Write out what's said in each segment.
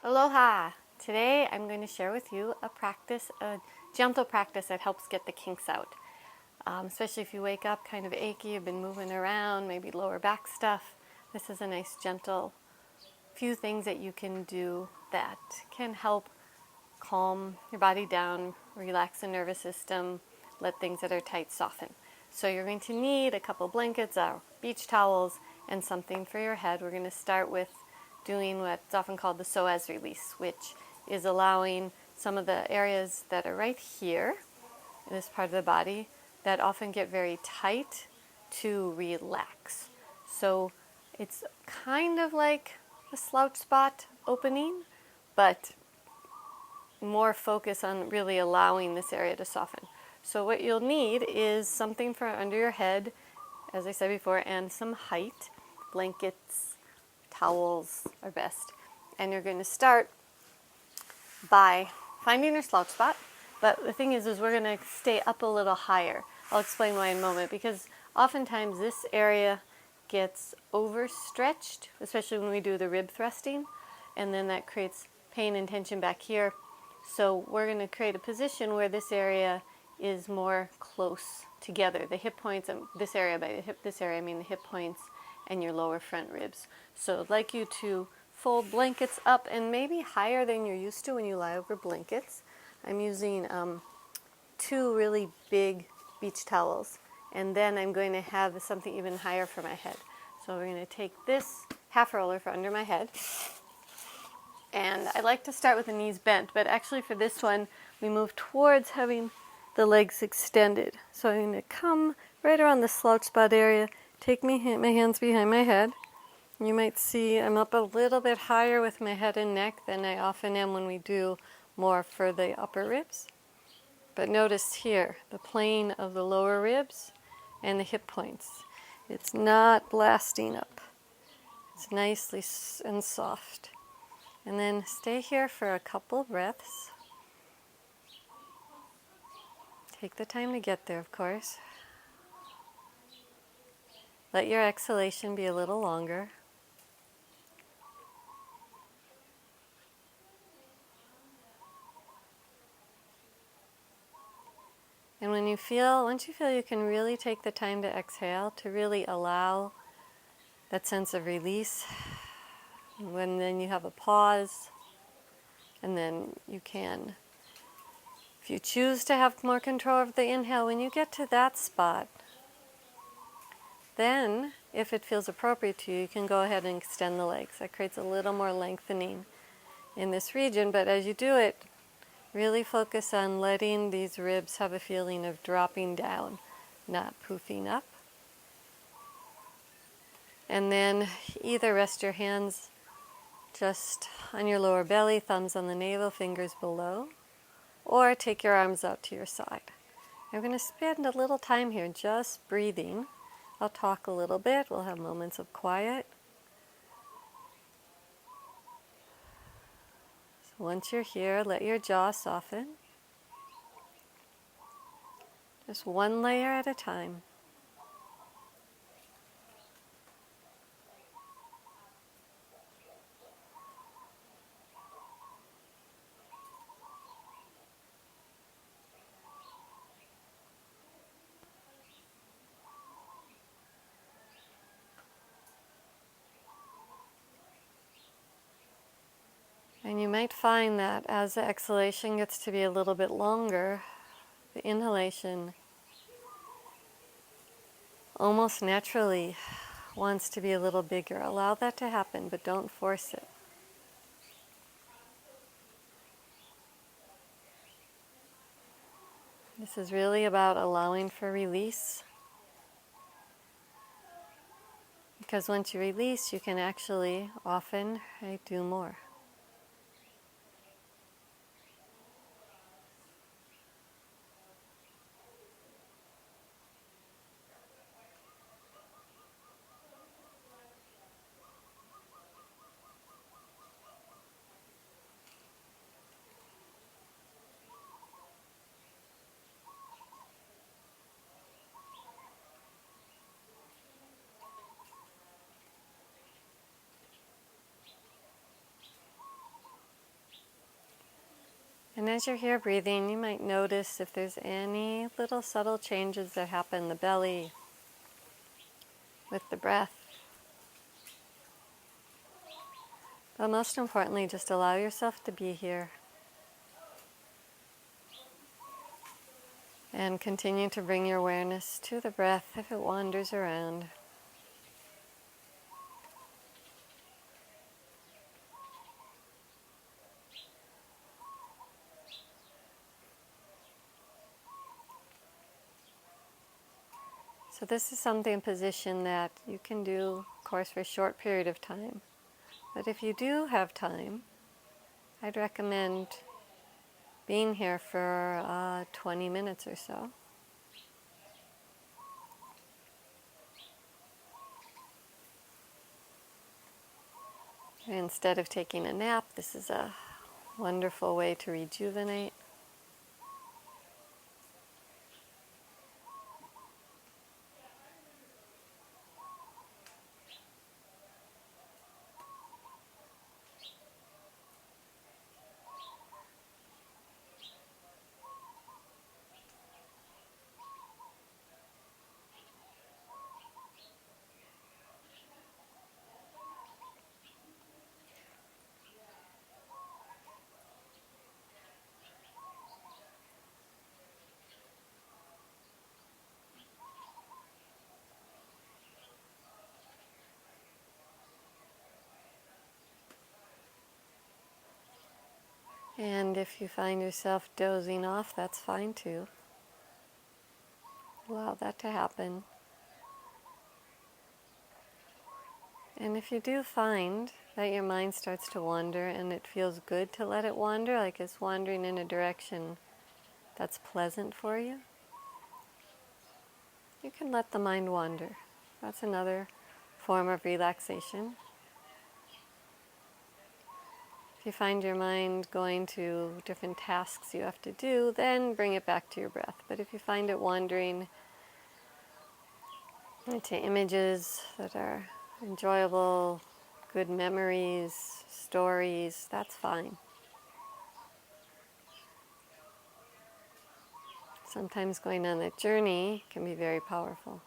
Aloha! Today I'm going to share with you a gentle practice that helps get the kinks out. Especially if you wake up kind of achy, you've been moving around, maybe lower back stuff. This is a nice gentle few things that you can do that can help calm your body down, relax the nervous system, let things that are tight soften. So you're going to need a couple blankets or beach towels and something for your head. We're going to start with doing what's often called the psoas release, which is allowing some of the areas that are right here in this part of the body that often get very tight to relax. So it's kind of like a slouch spot opening, but more focus on really allowing this area to soften. So what you'll need is something for under your head, as I said before, and some height. Blankets, towels are best. And you're going to start by finding your slouch spot. But the thing is we're going to stay up a little higher. I'll explain why in a moment, because oftentimes this area gets overstretched, especially when we do the rib thrusting, and then that creates pain and tension back here. So we're going to create a position where this area is more close together. The hip points, and this area, by this area I mean the hip points and your lower front ribs. So I'd like you to fold blankets up and maybe higher than you're used to when you lie over blankets. I'm using 2 really big beach towels, and then I'm going to have something even higher for my head. So we're going to take this half roller for under my head, and I like to start with the knees bent, but actually for this one we move towards having the legs extended. So I'm going to come right around the slouch spot area, take my hands behind my head. You might see I'm up a little bit higher with my head and neck than I often am when we do more for the upper ribs. But notice here, the plane of the lower ribs and the hip points. It's not blasting up. It's nicely and soft. And then stay here for a couple breaths. Take the time to get there, of course. Let your exhalation be a little longer. And once you feel you can really take the time to exhale, to really allow that sense of release, then you have a pause, and then you can, if you choose to have more control of the inhale, when you get to that spot, then if it feels appropriate to you, you can go ahead and extend the legs. That creates a little more lengthening in this region, but as you do it, really focus on letting these ribs have a feeling of dropping down, not poofing up. And then either rest your hands just on your lower belly, thumbs on the navel, fingers below, or take your arms out to your side. I'm going to spend a little time here just breathing. I'll talk a little bit. We'll have moments of quiet. So once you're here, let your jaw soften. Just one layer at a time. And you might find that as the exhalation gets to be a little bit longer, the inhalation almost naturally wants to be a little bigger. Allow that to happen, but don't force it. This is really about allowing for release. Because once you release, you can actually often do more. And as you're here breathing, you might notice if there's any little subtle changes that happen in the belly with the breath. But most importantly, just allow yourself to be here and continue to bring your awareness to the breath if it wanders around. So this is something, position that you can do, of course, for a short period of time. But if you do have time, I'd recommend being here for 20 minutes or so. Instead of taking a nap, this is a wonderful way to rejuvenate. And if you find yourself dozing off, that's fine too. Allow that to happen. And if you do find that your mind starts to wander and it feels good to let it wander, like it's wandering in a direction that's pleasant for you, you can let the mind wander. That's another form of relaxation. If you find your mind going to different tasks you have to do, then bring it back to your breath. But if you find it wandering into images that are enjoyable, good memories, stories, that's fine. Sometimes going on that journey can be very powerful.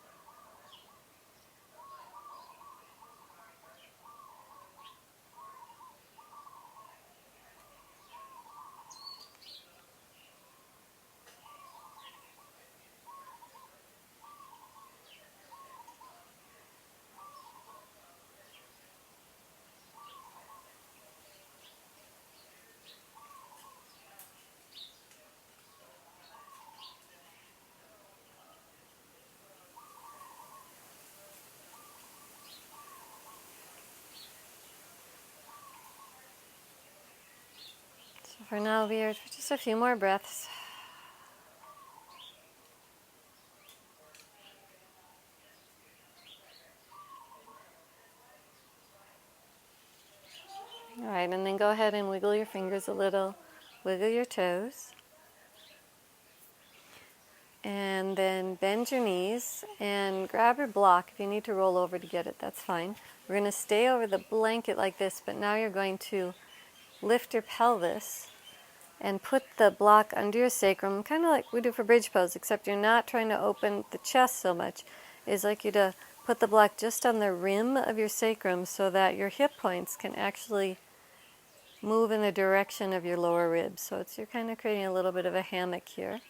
So for now, be here for just a few more breaths. All right, and then go ahead and wiggle your fingers a little, wiggle your toes. And then bend your knees and grab your block. If you need to roll over to get it, that's fine. We're going to stay over the blanket like this, but now you're going to lift your pelvis and put the block under your sacrum, kind of like we do for bridge pose, except you're not trying to open the chest so much. It's like you to put the block just on the rim of your sacrum so that your hip points can actually move in the direction of your lower ribs. So you're kind of creating a little bit of a hammock here.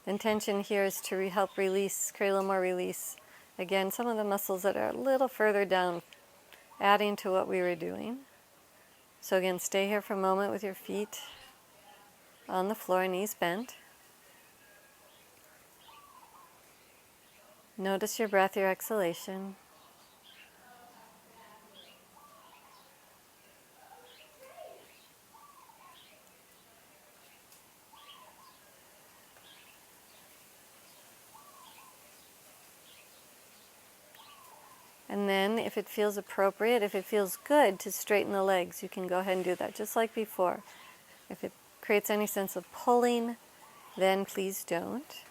The intention here is to help release, create a little more release. Again, some of the muscles that are a little further down, adding to what we were doing. So again, stay here for a moment with your feet on the floor, knees bent. Notice your breath, your exhalation. And then if it feels appropriate, if it feels good to straighten the legs, you can go ahead and do that, just like before. If it creates any sense of pulling, then please don't.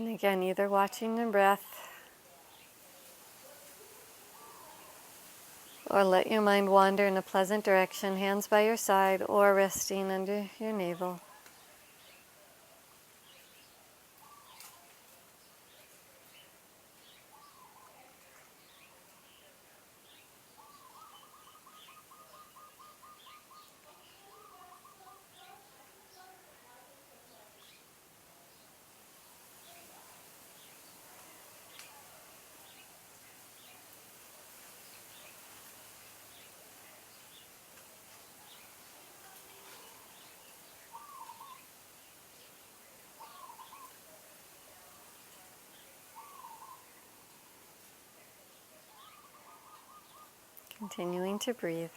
And again, either watching your breath or let your mind wander in a pleasant direction, hands by your side or resting under your navel. Continuing to breathe.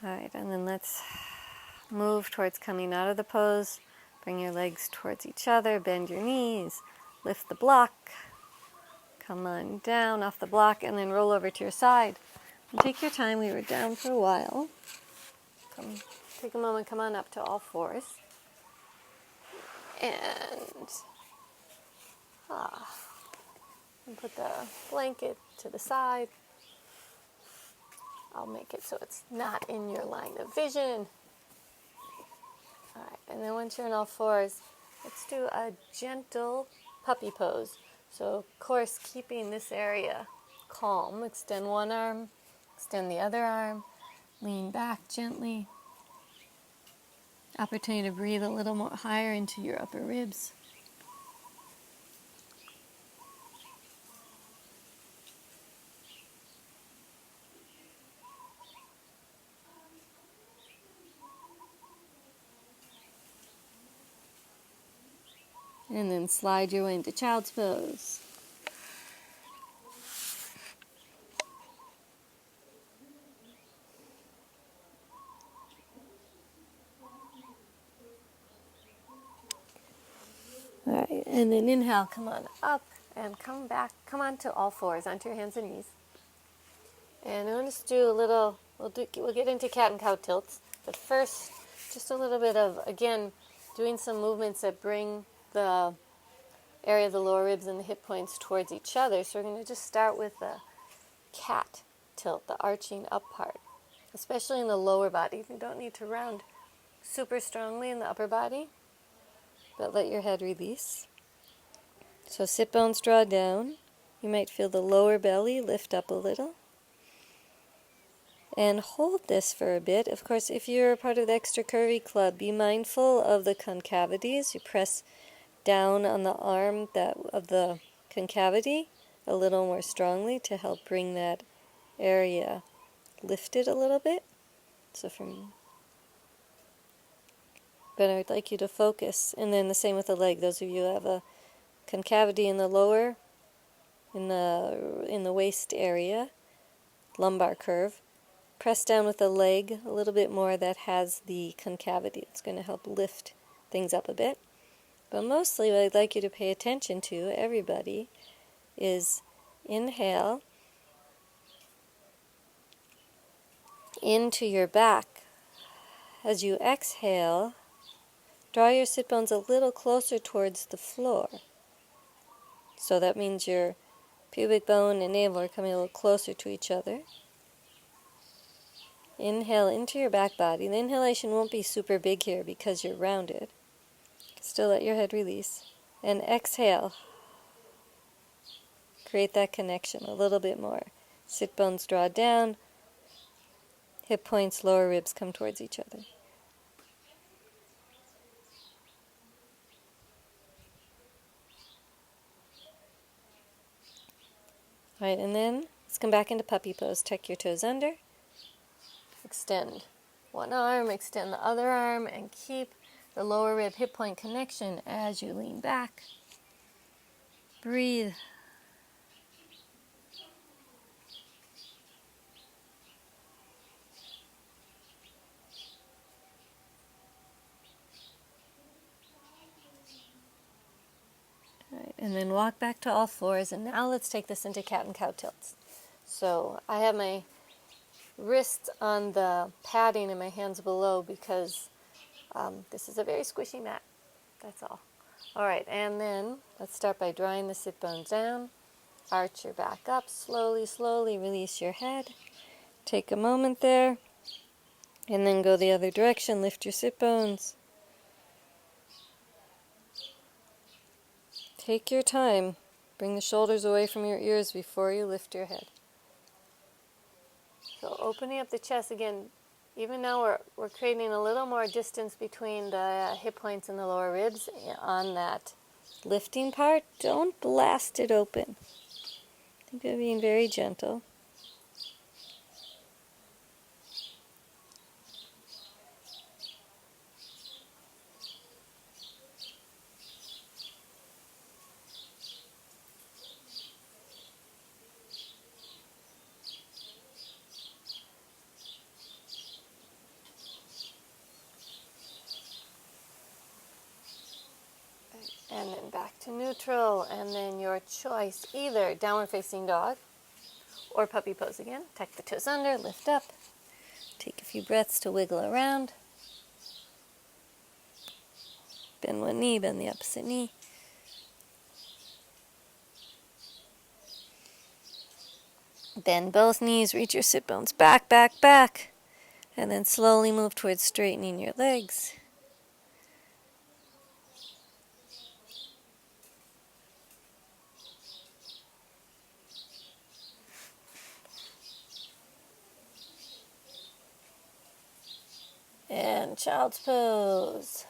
All right, and then let's move towards coming out of the pose. Bring your legs towards each other, bend your knees, lift the block, come on down off the block, and then roll over to your side. And take your time, we were down for a while. Take a moment, come on up to all fours. And put the blanket to the side. I'll make it so it's not in your line of vision. All right, and then once you're on all fours, let's do a gentle puppy pose. So, of course, keeping this area calm. Extend one arm, extend the other arm, lean back gently. Opportunity to breathe a little more higher into your upper ribs. And then slide your way into child's pose. All right, and then inhale, come on up and come back. Come on to all fours, onto your hands and knees. And I'm going to do a little, we'll get into cat and cow tilts. But first, just a little bit of, again, doing some movements that bring the area of the lower ribs and the hip points towards each other. So we're going to just start with the cat tilt, the arching up part, especially in the lower body. You don't need to round super strongly in the upper body, but let your head release. So sit bones draw down. You might feel the lower belly lift up a little. And hold this for a bit. Of course, if you're part of the Extra Curvy Club, be mindful of the concavities. You press down on the arm of the concavity a little more strongly to help bring that area lifted a little bit. But I'd like you to focus. And then the same with the leg. Those of you who have a concavity in the lower, in the waist area, lumbar curve, press down with the leg a little bit more that has the concavity. It's going to help lift things up a bit. But mostly what I'd like you to pay attention to, everybody, is inhale into your back. As you exhale, draw your sit bones a little closer towards the floor. So that means your pubic bone and navel are coming a little closer to each other. Inhale into your back body. The inhalation won't be super big here because you're rounded. Still let your head release. And exhale. Create that connection a little bit more. Sit bones draw down. Hip points, lower ribs come towards each other. All right, and then let's come back into puppy pose. Tuck your toes under. Extend one arm, extend the other arm, and keep the lower rib hip point connection as you lean back. Breathe. Right, and then walk back to all fours, and now let's take this into cat and cow tilts. So I have my wrists on the padding and my hands below because this is a very squishy mat. That's all. All right, and then let's start by drawing the sit bones down. Arch your back up, slowly, slowly release your head. Take a moment there, and then go the other direction. Lift your sit bones. Take your time. Bring the shoulders away from your ears before you lift your head. So opening up the chest again, even now we're creating a little more distance between the hip points and the lower ribs on that lifting part. Don't blast it open. Think of being very gentle. And then back to neutral, and then your choice, either downward facing dog or puppy pose again. Tuck the toes under, lift up. Take a few breaths to wiggle around. Bend one knee, bend the opposite knee. Bend both knees, reach your sit bones back, back, back. And then slowly move towards straightening your legs. And child's pose.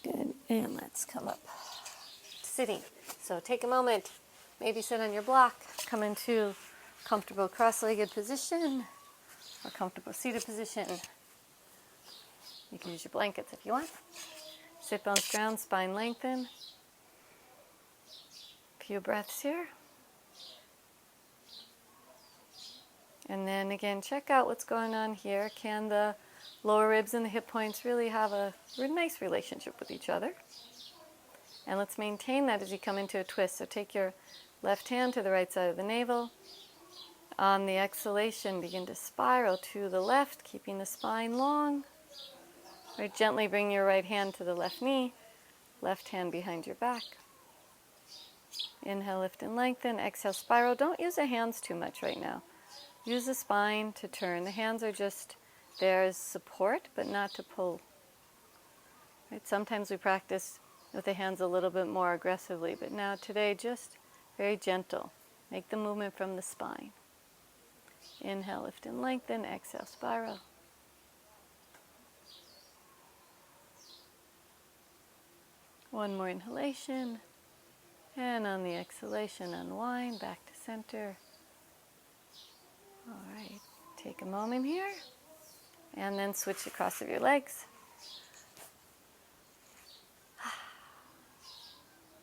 Good, and let's come up. Sitting. So take a moment, maybe sit on your block, come into comfortable cross-legged position or comfortable seated position. You can use your blankets if you want. Sit bones ground, spine lengthen. Few breaths here. And then again, check out what's going on here. Can the lower ribs and the hip points really have a nice relationship with each other? And let's maintain that as you come into a twist. So take your left hand to the right side of the navel. On the exhalation, begin to spiral to the left, keeping the spine long. Right, gently bring your right hand to the left knee, left hand behind your back. Inhale, lift and lengthen. Exhale, spiral. Don't use the hands too much right now. Use the spine to turn. The hands are just there as support, but not to pull. Right? Sometimes we practice with the hands a little bit more aggressively, but now today just very gentle. Make the movement from the spine. Inhale, lift and lengthen. Exhale, spiral. One more inhalation. And on the exhalation, unwind back to center. All right, take a moment here. And then switch the cross of your legs.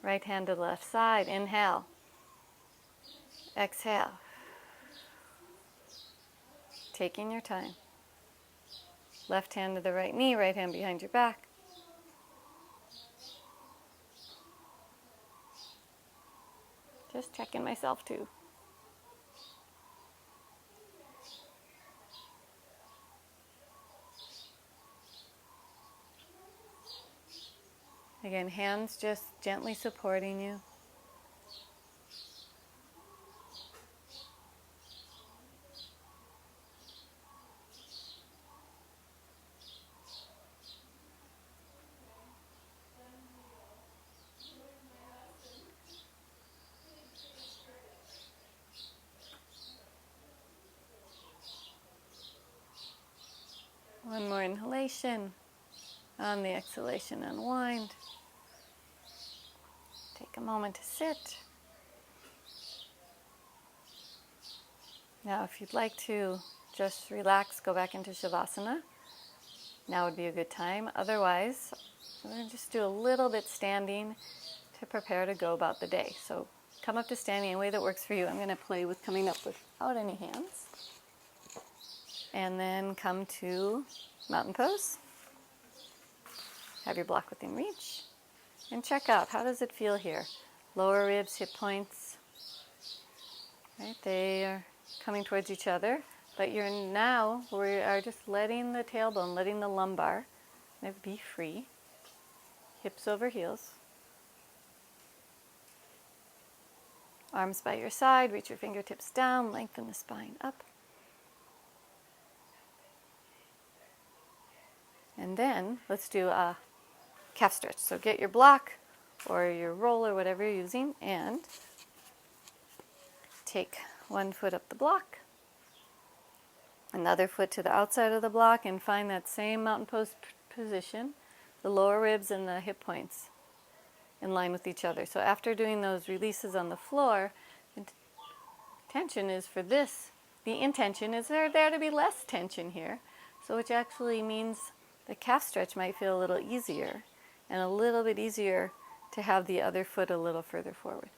Right hand to the left side. Inhale. Exhale. Taking your time. Left hand to the right knee, right hand behind your back. Just checking myself too. Again, hands just gently supporting you. One more inhalation. On the exhalation, unwind. moment to sit. Now, if you'd like to just relax, go back into Shavasana. Now would be a good time. Otherwise, we're going to just do a little bit standing to prepare to go about the day. So come up to standing in a way that works for you. I'm going to play with coming up without any hands. And then come to mountain pose. Have your block within reach. And check out, how does it feel here? Lower ribs, hip points. Right, they are coming towards each other. But we are just letting the tailbone, letting the lumbar be free. Hips over heels. Arms by your side, reach your fingertips down, lengthen the spine up. And then let's do a calf stretch. So get your block or your roll or whatever you're using and take one foot up the block, another foot to the outside of the block, and find that same mountain pose position, the lower ribs and the hip points in line with each other. So after doing those releases on the floor, the intention is for there to be less tension here. So which actually means the calf stretch might feel a little easier and a little bit easier to have the other foot a little further forward.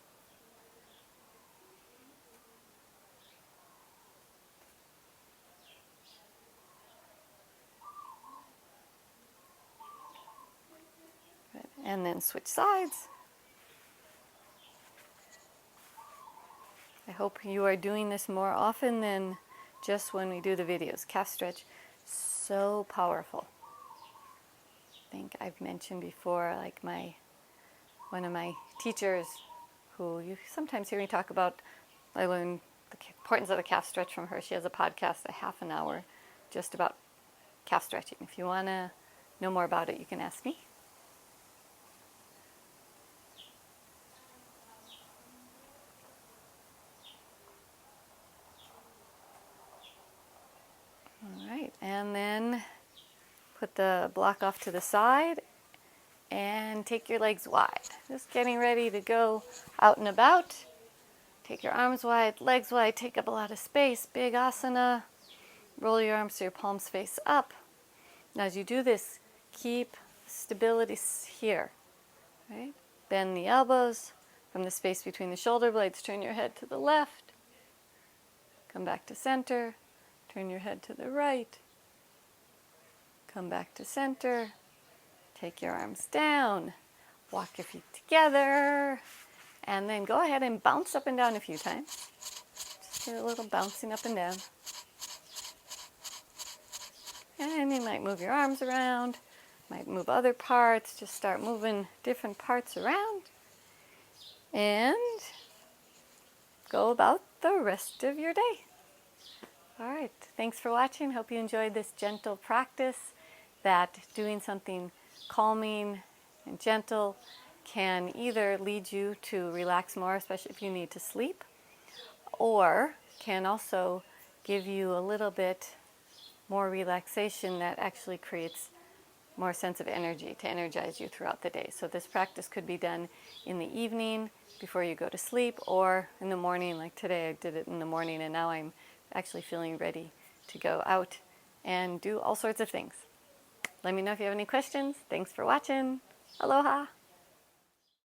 Good. And then switch sides. I hope you are doing this more often than just when we do the videos. Calf stretch, so powerful. I think I've mentioned before, like one of my teachers who you sometimes hear me talk about, I learned the importance of the calf stretch from her. She has a podcast, a half an hour, just about calf stretching. If you want to know more about it, you can ask me. All right, and then put the block off to the side and take your legs wide. Just getting ready to go out and about. Take your arms wide, legs wide, take up a lot of space. Big asana. Roll your arms so your palms face up. Now as you do this, keep stability here. Right? Bend the elbows from the space between the shoulder blades. Turn your head to the left. Come back to center. Turn your head to the right. Come back to center. Take your arms down. Walk your feet together. And then go ahead and bounce up and down a few times. Just do a little bouncing up and down. And you might move your arms around. Might move other parts. Just start moving different parts around. And go about the rest of your day. All right. Thanks for watching. Hope you enjoyed this gentle practice, that doing something calming and gentle can either lead you to relax more, especially if you need to sleep, or can also give you a little bit more relaxation that actually creates more sense of energy to energize you throughout the day. So this practice could be done in the evening before you go to sleep, or in the morning, like today I did it in the morning, and now I'm actually feeling ready to go out and do all sorts of things. Let me know if you have any questions. Thanks for watching. Aloha.